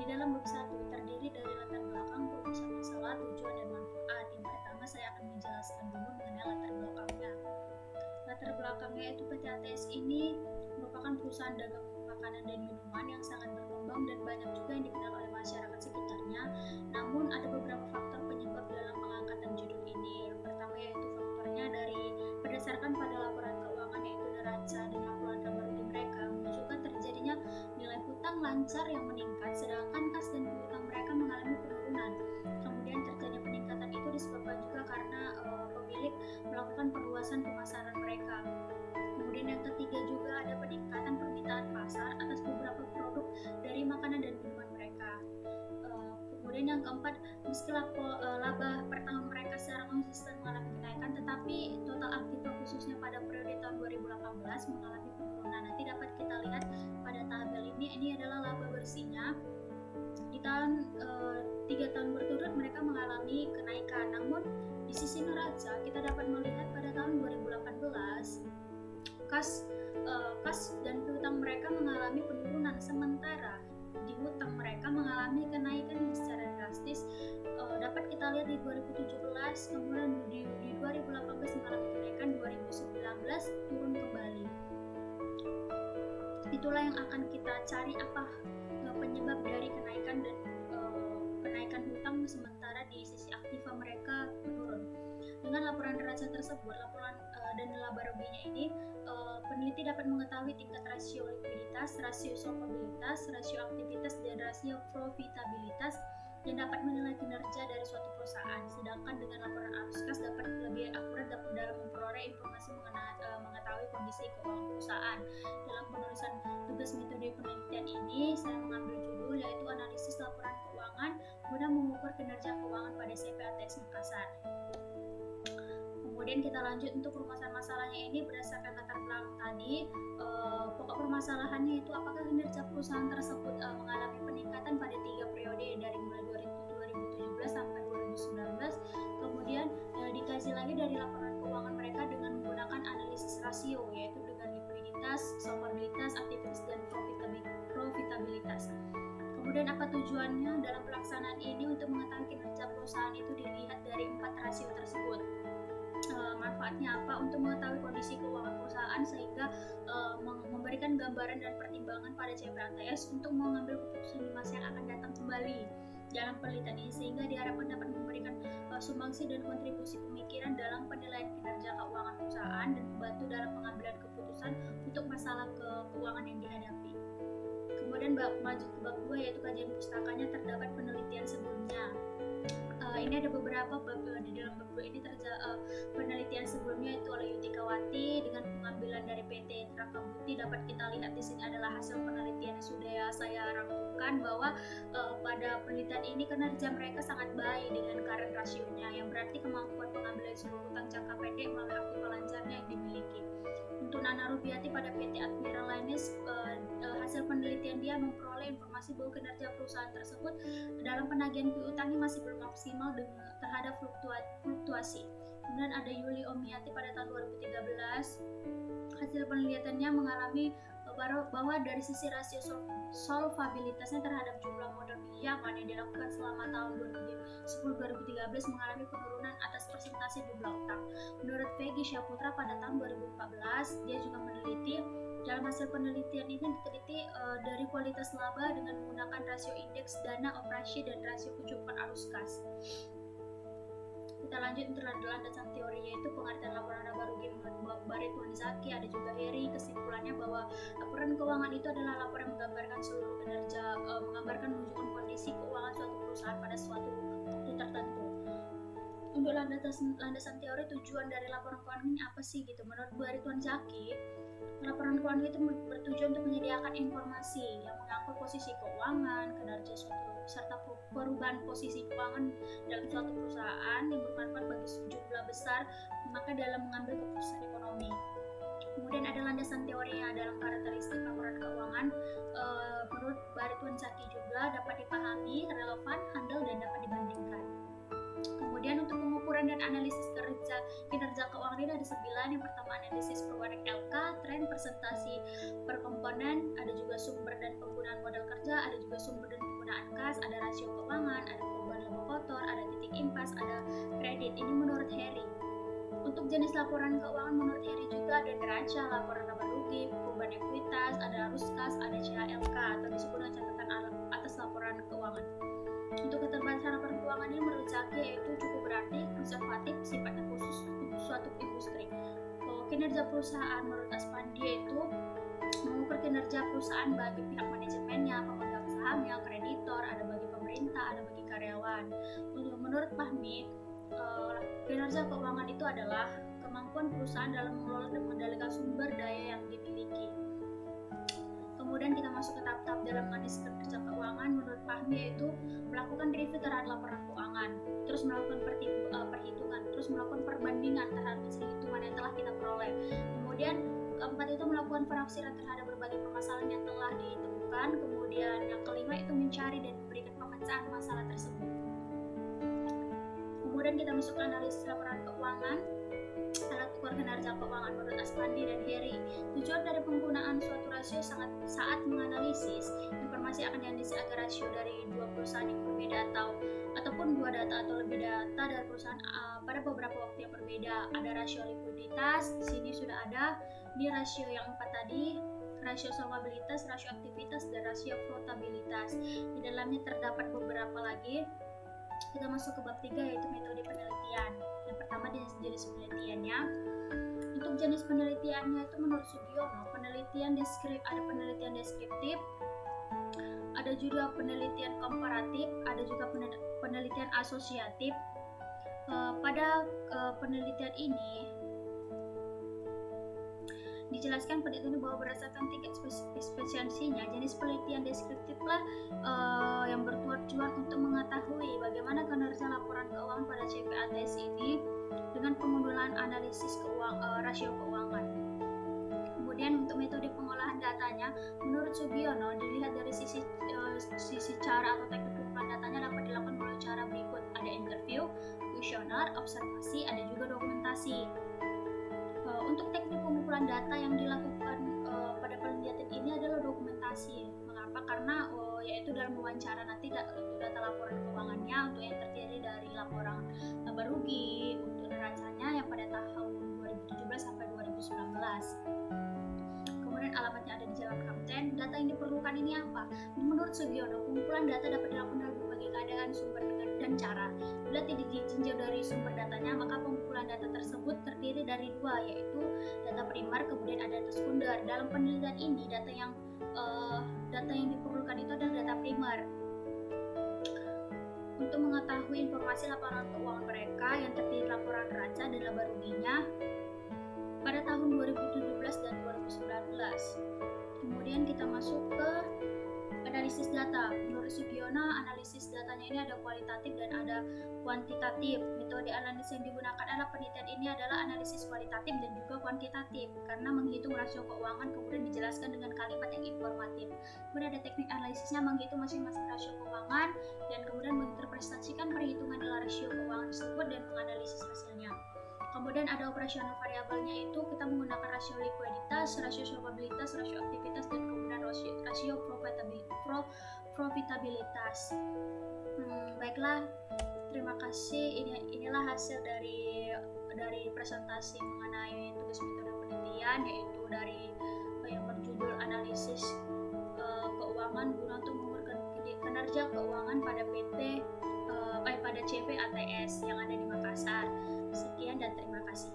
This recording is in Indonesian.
dalam bab 1 terdiri dari latar belakang, rumusan masalah, tujuan, dan manfaat. Yang pertama saya akan menjelaskan dulu mengenai latar belakangnya. Latar belakangnya itu PT ATS ini merupakan perusahaan dagang makanan dan minuman yang sangat berkembang dan banyak juga yang dikenal oleh masyarakat sekitarnya. Namun ada beberapa faktor penyebab dalam pengangkatan judul ini. Yang pertama yaitu faktornya dari berdasarkan pada laporan keuangan yaitu neraca dan laporan laba rugi mereka menunjukkan terjadinya nilai hutang lancar yang meningkat sedangkan kas dan piutang mereka mengalami penurunan. Kemudian terjadinya peningkatan itu disebabkan juga karena pemilik melakukan perluasan pemasaran mereka. Kemudian yang ketiga juga ada peningkatan permintaan pasar atas beberapa produk dari makanan dan minuman mereka. Kemudian yang keempat, meski laba per tahun mereka secara konsisten mengalami kenaikan, tetapi total aktiva khususnya pada periode tahun 2018 mengalami penurunan. Nanti dapat kita lihat pada tabel ini adalah laba bersihnya. Di tahun 3 tahun berturut mereka mengalami kenaikan. Namun di sisi neraca kita dapat melihat pada tahun 2018 kas dan piutang mereka mengalami penurunan, sementara di hutang mereka mengalami kenaikan yang secara drastis. Dapat kita lihat di 2017, kemudian di 2018 mengalami kenaikan, 2019 turun kembali. Itulah yang akan kita cari, apa penyebab dari kenaikan dan kenaikan hutang sementara di sisi aktiva mereka menurun. Dengan laporan neraca tersebut, laporan dan laba ruginya ini, peneliti dapat mengetahui tingkat rasio likuiditas, rasio solvabilitas, rasio aktivitas, dan rasio profitabilitas yang dapat menilai kinerja dari suatu perusahaan. Sedangkan dengan laporan arus kas dapat lebih akurat dalam memperoleh informasi mengetahui kondisi keuangan perusahaan. Dalam penulisan tugas metode penelitian ini, saya mengambil judul yaitu analisis laporan keuangan guna mengukur kinerja keuangan pada CP ATS Makassar. Kemudian kita lanjut untuk rumusan masalahnya ini berdasarkan latar belakang tadi. Pokok permasalahannya itu apakah kinerja perusahaan tersebut mengalami peningkatan pada 3 periode dari mulai 2017 sampai 2019. Kemudian dikaji lagi dari laporan keuangan mereka dengan menggunakan analisis rasio yaitu dengan likuiditas, solvabilitas, aktivitas, dan profitabilitas. Kemudian apa tujuannya dalam pelaksanaan ini? Untuk mengetahui kinerja perusahaan itu dilihat dari 4 rasio tersebut. Manfaatnya apa? Untuk mengetahui kondisi keuangan perusahaan sehingga memberikan gambaran dan pertimbangan pada CP ATS untuk mengambil keputusan di masa yang akan datang kembali dalam penelitian ini, sehingga diharapkan dapat memberikan sumbangsi dan kontribusi pemikiran dalam penilaian kinerja keuangan perusahaan dan membantu dalam pengambilan keputusan untuk masalah keuangan yang dihadapi. Kemudian lanjut ke bab 2 yaitu kajian pustakanya, terdapat penelitian sebelumnya. Ini ada beberapa bab di dalam bab 2 ini penelitian sebelumnya itu oleh Yutikawati dengan pengambilan dari PT Trakabuti. Dapat kita lihat di sini adalah hasil penelitian yang sudah saya rangkumkan bahwa pada penelitian ini kinerja mereka sangat baik dengan current rasionya, yang berarti kemampuan pengambilan seluruh hutang jangka pendek melalui aktiva lancarnya yang dimiliki. Untuk Nana Rubiati pada PT Admiral Lines, hasil penelitian dia memperoleh informasi bahwa kinerja perusahaan tersebut dalam penagihan piutangnya masih belum maksimal terhadap fluktuasi. Kemudian ada Yuli Omiati pada tahun 2013, hasil penelitiannya mengalami bahwa dari sisi rasio solvabilitasnya terhadap jumlah modal pinjaman yang dilakukan selama tahun 2010-2013 mengalami penurunan atas persentase jumlah utang. Menurut Peggy Syaputra pada tahun 2014, dia juga meneliti dalam hasil penelitian ini diteliti dari kualitas laba dengan menggunakan rasio indeks dana operasi dan rasio kecukupan arus kas. Kita lanjut untuk landasan teorinya, itu pengertian laporan laba rugi menurut Baritwan Zaki, ada juga Heri. Kesimpulannya bahwa laporan keuangan itu adalah laporan yang menggambarkan seluruh kinerja, mengambarkan menunjukkan kondisi keuangan suatu perusahaan pada suatu waktu tertentu. Untuk landasan teori, tujuan dari laporan keuangan ini apa sih gitu? Menurut Baritwan Zaki, laporan keuangan itu bertujuan untuk menyediakan informasi yang mengangkut posisi keuangan, kinerja suatu serta perubahan posisi keuangan dalam suatu perusahaan yang bermanfaat bagi sejumlah besar maka dalam mengambil keputusan ekonomi. Kemudian ada landasan teorinya dalam karakteristik laporan keuangan. Menurut Baritwan Zaki juga dapat dipahami, relevan, handal, dan dapat dibandingkan. Kemudian untuk pengukuran dan analisis kinerja keuangan ini ada 9. Yang pertama analisis perubahan LK, tren, presentasi per komponen, ada juga sumber dan penggunaan modal kerja, ada juga sumber dan penggunaan penggunaan kas, ada rasio keuangan, ada perubahan laba kotor, ada titik impas, ada kredit. Ini menurut Heri. Untuk jenis laporan keuangan menurut Heri juga ada neraca, laporan laba rugi, perubahan ekuitas, ada arus kas, ada CHLK atau disebut dengan catatan atas laporan keuangan. Untuk keterbatasan laporan keuangan ini menurut Zaki yaitu cukup berarti, konservatif, sifatnya khusus untuk suatu industri. Kinerja perusahaan menurut Aspandi yaitu mengukur kinerja perusahaan bagi pihak manajemennya, pemegang sahamnya, kreditor, ada bagi pemerintah, ada bagi karyawan. Menurut Fahmi, kinerja keuangan itu adalah kemampuan perusahaan dalam mengelola dan mengendalikan sumber daya yang dimiliki. Kemudian kita masuk ke tahap-tahap dalam menganalisis kinerja keuangan. Menurut Fahmi yaitu melakukan review terhadap laporan keuangan, terus melakukan perhitungan, terus melakukan perbandingan terhadap hasil hitungan yang telah kita peroleh. Kemudian keempat itu melakukan penafsiran terhadap berbagai permasalahan yang telah ditemukan. Kemudian yang kelima itu mencari dan memberikan pemecahan masalah tersebut. Kemudian kita masuk ke analisis laporan keuangan. Alat ukur kinerja keuangan menurut Aspandi dan Heri. Tujuan dari penggunaan suatu rasio saat menganalisis informasi akan dianalisis agar rasio dari dua perusahaan yang berbeda ataupun dua data atau lebih data dari perusahaan pada beberapa waktu yang berbeda. Ada rasio likuiditas, di sini sudah ada di rasio yang 4 tadi, rasio solvabilitas, rasio aktivitas, dan rasio flotabilitas. Di dalamnya terdapat beberapa lagi. Kita masuk ke bab 3 yaitu metode penelitian. Yang pertama jenis penelitiannya. Untuk jenis penelitiannya itu menurut Sugiono, ada penelitian deskriptif, ada juga penelitian komparatif, ada juga penelitian asosiatif. Pada penelitian ini dijelaskan penelitian bahwa berdasarkan tingkat spesialisasinya, jenis penelitian deskriptif lah yang bertujuan untuk mengetahui bagaimana kinerja laporan keuangan pada CPATS ini dengan penggunaan analisis rasio keuangan. Kemudian untuk metode pengolahan datanya, menurut Sugiono dilihat dari sisi cara atau teknik pengumpulan datanya dapat dilakukan melalui cara berikut: ada interview, kuesioner, observasi, ada juga dokumentasi. Untuk teknik pengumpulan data yang dilakukan pada penelitian ini adalah dokumentasi. Mengapa? Karena yaitu dalam wawancara nanti data laporan keuangannya untuk yang terdiri dari laporan laba rugi, untuk neracanya yang pada tahun 2017 sampai 2019. Kemudian alamatnya ada di Jalan Kapten. Data yang diperlukan ini apa? Menurut Sugiono, pengumpulan data dapat dilakukan dalam berbagai keadaan, sumber, dan cara. Bila tidak ditinjau dari sumber datanya, maka pengumpulan data tersebut terdiri dari dua, yaitu data primer, kemudian ada data sekunder. Dalam penelitian ini, data yang diperlukan itu adalah data primer. Untuk mengetahui informasi laporan keuangan mereka yang terdiri laporan neraca dan laba ruginya pada tahun 2017 dan 2019. Kemudian kita masuk ke analisis data. Menurut Sugiono, analisis datanya ini ada kualitatif dan ada kuantitatif. Metode analisis yang digunakan dalam penelitian ini adalah analisis kualitatif dan juga kuantitatif karena menghitung rasio keuangan kemudian dijelaskan dengan kalimat yang informatif. Kemudian ada teknik analisisnya menghitung masing-masing rasio keuangan dan kemudian menginterpretasikan perhitungan dalam rasio keuangan tersebut dan menganalisis hasilnya. Kemudian ada operasional variabelnya itu kita menggunakan rasio likuiditas, rasio solvabilitas, rasio aktivitas, dan kemudian rasio profitabilitas. Baiklah, terima kasih. Inilah hasil dari presentasi mengenai tugas metode penelitian, yaitu dari yang berjudul analisis keuangan guna untuk mengukur kinerja keuangan pada pada CPATS yang ada di Makassar. Sekian dan terima kasih.